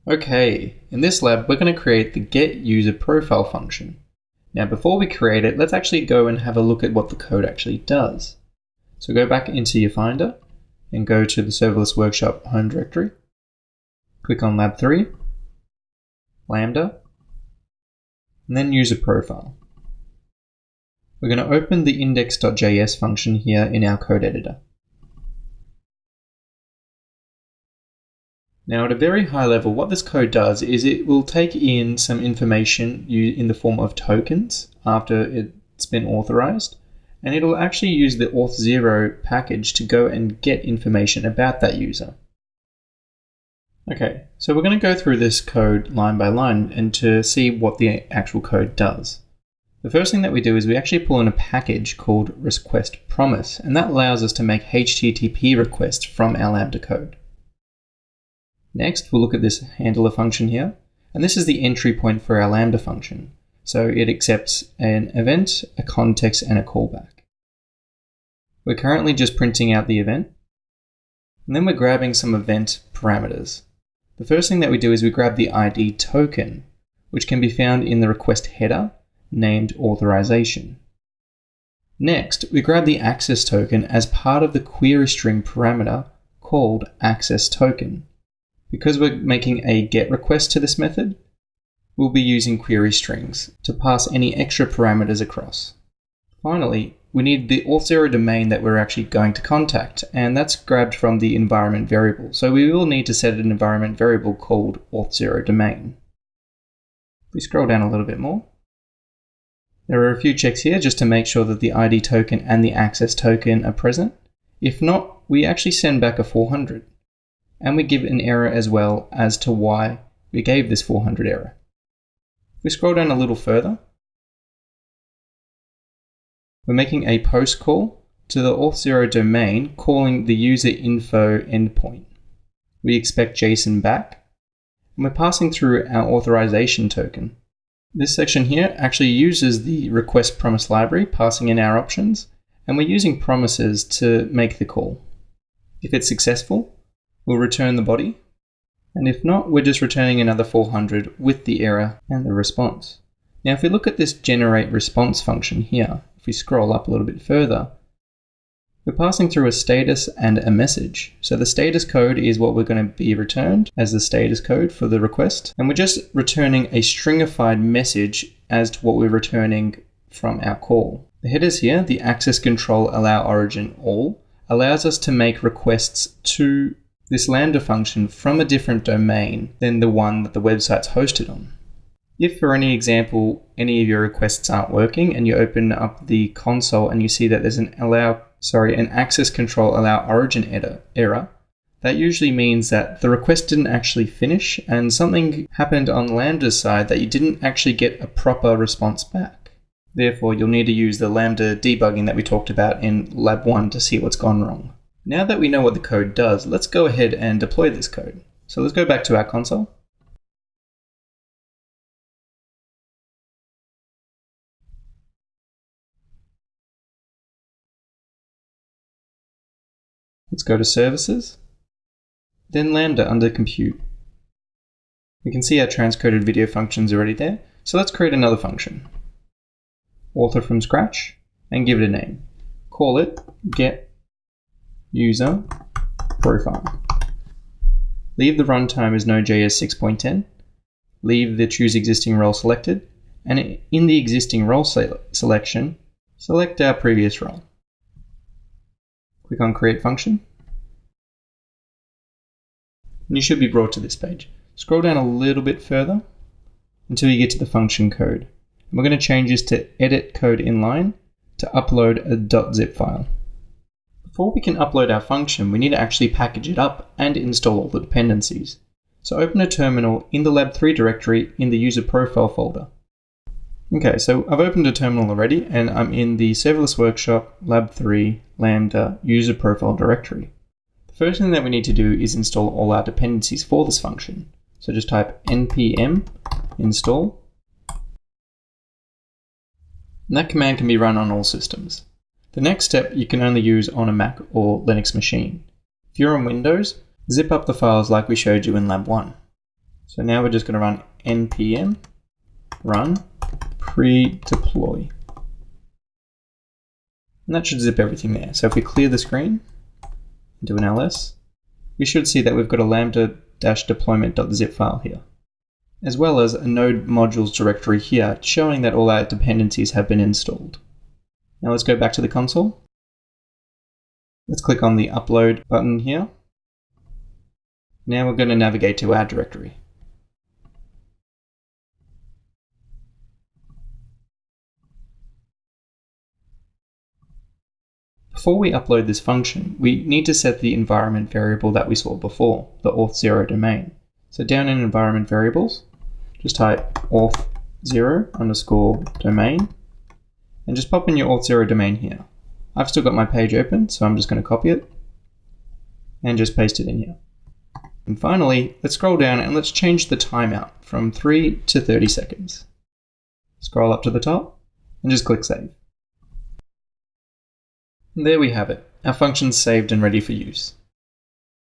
Okay, in this lab, we're going to create the getUserProfile function. Now, before we create it, let's actually go and have a look at what the code actually does. So go back into your Finder and go to the serverless workshop home directory. Click on Lab 3, Lambda, and then User Profile. We're going to open the index.js function here in our code editor. Now, at a very high level, what this code does is it will take in some information in the form of tokens after it's been authorized, and it'll actually use the auth0 package to go and get information about that user. Okay, so we're going to go through this code line by line and to see what the actual code does. The first thing that we do is we actually pull in a package called request promise, and that allows us to make HTTP requests from our Lambda code. Next, we'll look at this handler function here, and this is the entry point for our Lambda function. So it accepts an event, a context, and a callback. We're currently just printing out the event, and then we're grabbing some event parameters. The first thing that we do is we grab the ID token, which can be found in the request header named authorization. Next, we grab the access token as part of the query string parameter called access token. Because we're making a GET request to this method, we'll be using query strings to pass any extra parameters across. Finally, we need the auth0 domain that we're actually going to contact, and that's grabbed from the environment variable. So we will need to set an environment variable called auth0 domain. If we scroll down a little bit more, there are a few checks here just to make sure that the ID token and the access token are present. If not, we actually send back a 400. And we give an error as well as to why we gave this 400 error. If we scroll down a little further, we're making a post call to the auth0 domain calling the user info endpoint. We expect JSON back, and we're passing through our authorization token. This section here actually uses the request promise library, passing in our options, and we're using promises to make the call. If it's successful, we'll return the body, and if not, we're just returning another 400 with the error and the response. Now, if we look at this generate response function here, if we scroll up a little bit further, we're passing through a status and a message. So the status code is what we're going to be returned as the status code for the request, and we're just returning a stringified message as to what we're returning from our call. The headers here, the access control allow origin all, allows us to make requests to this Lambda function from a different domain than the one that the website's hosted on. If, for any example, any of your requests aren't working and you open up the console and you see that there's an access control allow origin error, that usually means that the request didn't actually finish and something happened on Lambda's side that you didn't actually get a proper response back. Therefore, you'll need to use the Lambda debugging that we talked about in Lab 1 to see what's gone wrong. Now that we know what the code does, let's go ahead and deploy this code. So let's go back to our console. Let's go to Services, then Lambda under Compute. We can see our transcoded video functions already there, so let's create another function. Author from scratch, and give it a name. Call it getUserProfile. Leave the runtime as Node.js 6.10. Leave the choose existing role selected, and in the existing role selection, select our previous role. Click on Create Function, and you should be brought to this page. Scroll down a little bit further until you get to the function code. And we're going to change this to Edit Code Inline to upload a .zip file. Before we can upload our function, we need to actually package it up and install all the dependencies. So open a terminal in the Lab 3 directory in the User Profile folder. Okay, so I've opened a terminal already, and I'm in the Serverless Workshop, Lab 3, Lambda, User Profile directory. The first thing that we need to do is install all our dependencies for this function. So just type npm install, and that command can be run on all systems. The next step you can only use on a Mac or Linux machine. If you're on Windows, zip up the files like we showed you in Lab 1. So now we're just going to run npm run pre-deploy. And that should zip everything there. So if we clear the screen and do an ls, we should see that we've got a lambda-deployment.zip file here, as well as a node modules directory here showing that all our dependencies have been installed. Now let's go back to the console. Let's click on the upload button here. Now we're going to navigate to our directory. Before we upload this function, we need to set the environment variable that we saw before, the auth0 domain. So down in environment variables, just type auth0_domain and just pop in your auth0 domain here. I've still got my page open, so I'm just going to copy it and just paste it in here. And finally, let's scroll down and let's change the timeout from 3 to 30 seconds. Scroll up to the top and just click save. And there we have it. Our function's saved and ready for use.